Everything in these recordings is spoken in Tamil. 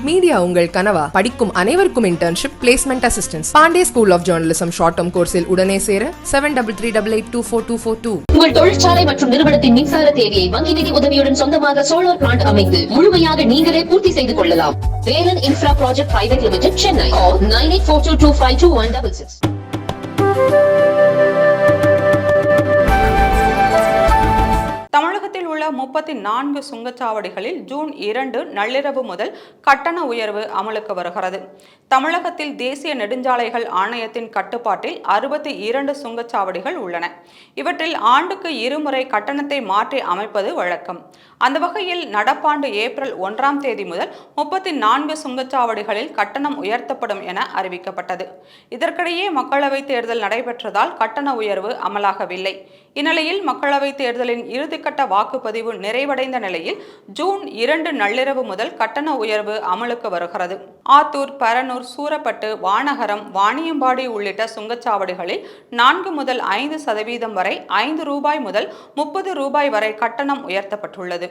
மீடியா உங்கள் கனவா? படிக்கும் அனைவருக்கும் internship, placement assistance. Pandey school of journalism short term கோர்ஸில் உடனே சேர 7338824242. உங்கள் தொழிற்சாலை மற்றும் நிறுவனத்தின் மின்சார தேவையை வங்கி நிதி உதவியுடன் சொந்தமாக சோலார் பிளான்ட் அமைத்து முழுமையாக நீங்களே பூர்த்தி செய்து கொள்ளலாம். Velan infra project private limited, Chennai. 9842252166. தமிழகத்தில் உள்ள 34 சுங்கச்சாவடிகளில் ஜூன் 2 நள்ளிரவு முதல் கட்டண உயர்வு அமலுக்கு வருகிறது. தமிழகத்தில் தேசிய நெடுஞ்சாலைகள் ஆணையத்தின் கட்டுப்பாட்டில் 62 சுங்கச்சாவடிகள் உள்ளன. இவற்றில் ஆண்டுக்கு இருமுறை கட்டணத்தை மாற்றி அமைப்பது வழக்கம். அந்த வகையில் நடப்பாண்டு ஏப்ரல் 1ஆம் தேதி முதல் 34 சுங்கச்சாவடிகளில் கட்டணம் உயர்த்தப்படும் என அறிவிக்கப்பட்டது. இதற்கிடையே மக்களவைத் தேர்தல் நடைபெற்றதால் கட்டண உயர்வு அமலாகவில்லை. இந்நிலையில் மக்களவைத் தேர்தலின் இறுதிக்கட்ட வாக்குப்பதிவு நிறைவடைந்த நிலையில் ஜூன் 2 நள்ளிரவு முதல் கட்டண உயர்வு அமலுக்கு வருகிறது. ஆத்தூர், பரனூர், சூரப்பட்டு, வானகரம், வாணியம்பாடி உள்ளிட்ட சுங்கச்சாவடிகளில் 4 முதல் 5% வரை, ₹5 முதல் ₹30 வரை கட்டணம் உயர்த்தப்பட்டுள்ளது.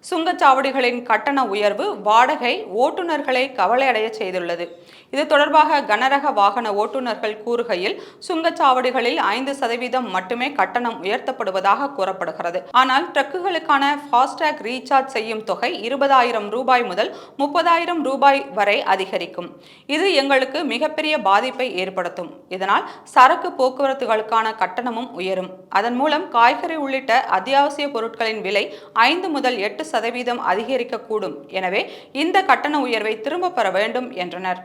சுங்கச்சாவடிகளின் கட்டண உயர்வு வாடகை ஓட்டுநர்களை கவலையடைய செய்துள்ளது. இது தொடர்பாக கனரக வாகன ஓட்டுநர்கள் கூறுகையில், சுங்கச்சாவடிகளில் 5% மட்டுமே கட்டணம் உயர்த்தப்படுவதாக கூறப்படுகிறது. ஆனால் ட்ரக்குகளுக்கான ஃபாஸ்டாக் ரீசார்ஜ் செய்யும் தொகை ₹20,000 முதல் ₹30,000 வரை அதிகரிக்கும். இது எங்களுக்கு மிகப்பெரிய பாதிப்பை ஏற்படுத்தும். இதனால் சரக்கு போக்குவரத்துகளுக்கான கட்டணமும் உயரும். அதன் மூலம் காய்கறி உள்ளிட்ட அத்தியாவசிய பொருட்களின் விலை 5 முதல் 8% அதிகரிக்கக்கூடும். எனவே இந்த கட்டண உயர்வை திரும்ப பெற வேண்டும் என்றனர்.